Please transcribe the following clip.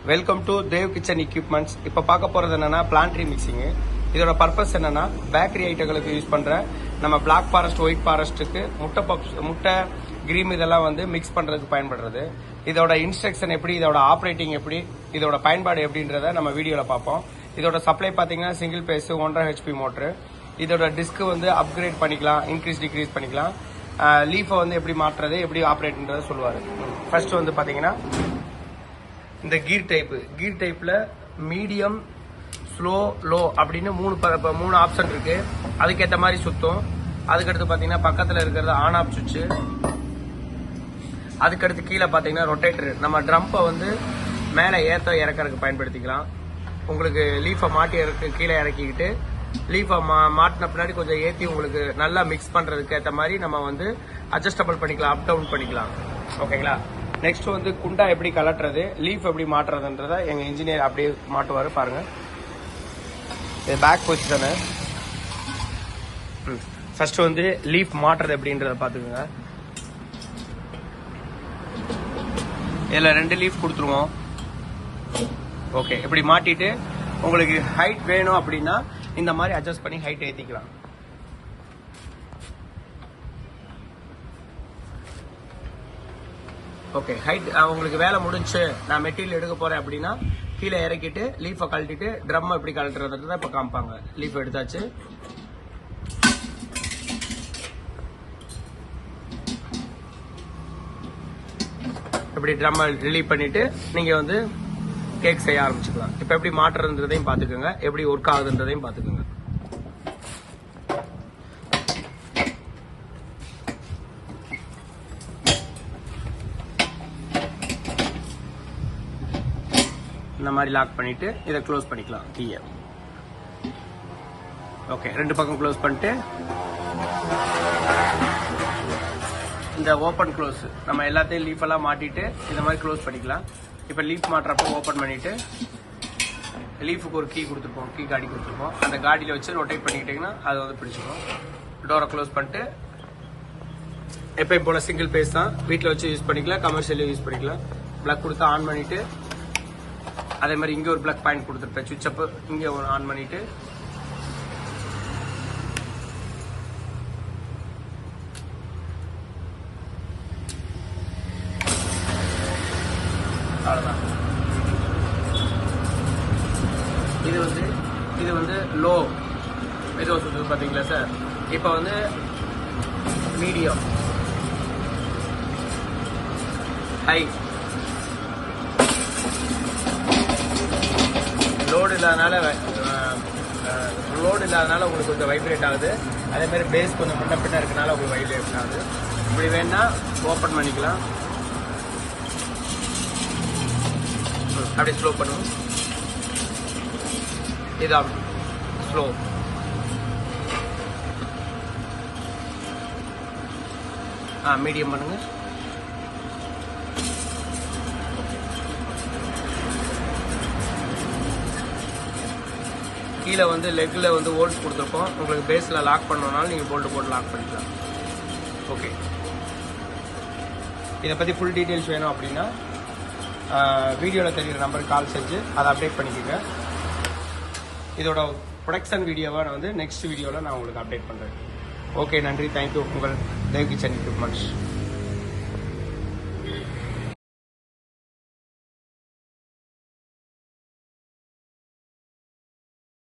Welcome to Dev kitchen equipments. இப்போ பார்க்க போகிறது என்னன்னா பிளான்ட்ரி மிக்சிங்கு. இதோட பர்பஸ் என்னன்னா பேக்கரி ஐட்டங்களுக்கு யூஸ் பண்ணுற நம்ம பிளாக் ஃபாரஸ்ட் ஒயிட் ஃபாரஸ்ட்டுக்கு முட்டை கிரீம் இதெல்லாம் வந்து மிக்ஸ் பண்ணுறதுக்கு பயன்படுறது. இதோட இன்ஸ்ட்ரக்ஷன் எப்படி, இதோட ஆப்ரேட்டிங் எப்படி, இதோட பயன்பாடு எப்படின்றத நம்ம வீடியோவில் பார்ப்போம். இதோட சப்ளை பார்த்தீங்கன்னா சிங்கிள் பேஸ் 1.5 HP மோட்ரு. இதோட டிஸ்க் வந்து அப்கிரேட் பண்ணிக்கலாம், இன்க்ரீஸ் டிக்ரீஸ் பண்ணிக்கலாம். லீஃபை வந்து எப்படி மாற்றுறது, எப்படி ஆப்ரேட்ன்றதை சொல்லுவார். ஃபர்ஸ்ட் வந்து பார்த்தீங்கன்னா இந்த கீர் டைப்பில் மீடியம், ஸ்லோ, லோ அப்படின்னு மூணு ஆப்ஷன் இருக்கு. அதுக்கேற்ற மாதிரி சுத்தும். அதுக்கடுத்து பார்த்தீங்கன்னா பக்கத்தில் இருக்கிறது ஆன் ஆஃப் சுவிட்சு. அதுக்கடுத்து கீழே பார்த்தீங்கன்னா ரொட்டேட்டர். நம்ம ட்ரம்பை வந்து மேலே ஏற்ற இறக்கறதுக்கு பயன்படுத்திக்கலாம். உங்களுக்கு லீஃபை மாட்டி கீழே இறக்கிக்கிட்டு லீஃபை மாட்டின பின்னாடி கொஞ்சம் ஏற்றி உங்களுக்கு நல்லா மிக்ஸ் பண்ணுறதுக்கு ஏற்ற மாதிரி நம்ம வந்து அட்ஜஸ்டபிள் பண்ணிக்கலாம், அப் டவுன் பண்ணிக்கலாம். ஓகேங்களா? நெக்ஸ்ட் வந்து குண்டா எப்படி கலட்டுறது, லீஃப் எப்படி மாட்டுறதுன்றத எங்க இன்ஜினியர் அப்படியே மாட்டுவாரு பாருங்க. இது பேக் பொசிஷனு. ஃபர்ஸ்ட் வந்து லீஃப் மாட்டுறது எப்படின்றத பாத்துக்கோங்க. இதுல 2 லீஃப் கொடுத்துருவோம். ஓகே, இப்படி மாட்டிட்டு உங்களுக்கு ஹைட் வேணும் அப்படின்னா இந்த மாதிரி அட்ஜஸ்ட் பண்ணி ஹைட் ஏத்திக்கலாம். ஓகே, ஹைட் உங்களுக்கு வேலை முடிஞ்சு நான் மெட்டீரியல் எடுக்க போறேன் அப்படின்னா கீழே இறக்கிட்டு லீஃபை கழட்டிட்டு ட்ரம் எப்படி கழட்டுறதுன்றத இப்ப காமிப்பாங்க. லீஃப் எடுத்தாச்சு. இப்படி ட்ரம் ரிலீவ் பண்ணிட்டு நீங்க வந்து கேக் செய்ய ஆரம்பிச்சுக்கலாம். இப்ப எப்படி மாற்றுறதுன்றதையும் பாத்துக்கோங்க, எப்படி ஒர்க் ஆகுதுன்றதையும் பாத்துக்கோங்க. இந்த மாதிரி லாக் பண்ணிட்டு இதை க்ளோஸ் பண்ணிக்கலாம் கீயை. ஓகே, 2 பக்கம் க்ளோஸ் பண்ணிட்டு இந்த ஓப்பன் க்ளோஸ் நம்ம எல்லாத்தையும் லீஃப் எல்லாம் மாட்டிட்டு இந்த மாதிரி க்ளோஸ் பண்ணிக்கலாம். இப்போ லீஃப் மாட்டுறப்போ ஓப்பன் பண்ணிட்டு லீஃபுக்கு ஒரு கீ கொடுத்துருப்போம், கீ காடி கொடுத்துருப்போம். அந்த காடியில் வச்சு ரொட்டேட் பண்ணிக்கிட்டீங்கன்னா அது வந்து பிடிச்சிக்கும். டோரை க்ளோஸ் பண்ணிட்டு எப்பயும் போல சிங்கிள் பேஸ் தான், வீட்டில் வச்சு யூஸ் பண்ணிக்கலாம், கமர்ஷியலையும் யூஸ் பண்ணிக்கலாம். பிளக் கொடுத்து ஆன் பண்ணிட்டு அதே மாதிரி இங்கே ஒரு பிளக் பாயிண்ட் கொடுத்துருப்பேன், சுவிட்ச் அப் இங்கே ஒரு ஆன் பண்ணிட்டு அவ்வளோதான். இது வந்து லோ மெதுவாக சுற்றுது பார்த்தீங்களா சார். இப்போ வந்து மீடியம், ஹை, லோடு இல்லாதனால உங்களுக்கு கொஞ்சம் வைப்ரேட் ஆகுது. அதே மாதிரி பேஸ் கொஞ்சம் முன்ன பின்ன இருக்கனால உங்களுக்கு வைப்ரேட் ஆகுது. இப்படி வேணா ஓப்பன் பண்ணிக்கலாம். அப்படியே ஸ்லோ பண்ணுவோம். இது ஸ்லோ. மீடியம் பண்ணுங்க. கீழே வந்து லெக்கில் வந்து ஹோல்ஸ் கொடுத்துருப்போம். உங்களுக்கு பேஸில் லாக் பண்ணணும்னாலும் நீங்கள் போல்ட்டு போட்டு லாக் பண்ணிக்கலாம். ஓகே, இதை பற்றி ஃபுல் டீட்டெயில்ஸ் வேணும் அப்படின்னா வீடியோவில் தெரிகிற நம்பருக்கு கால் செஞ்சு அதை அப்டேட் பண்ணிக்கோங்க. இதோட ப்ரொடக்ஷன் வீடியோவை நான் வந்து நெக்ஸ்ட் வீடியோவில் நான் உங்களுக்கு அப்டேட் பண்ணுறேன். ஓகே, நன்றி, தேங்க்யூ. உங்கள் தேவ் கிச்சன் எக்யூப்மெண்ட்ஸ்.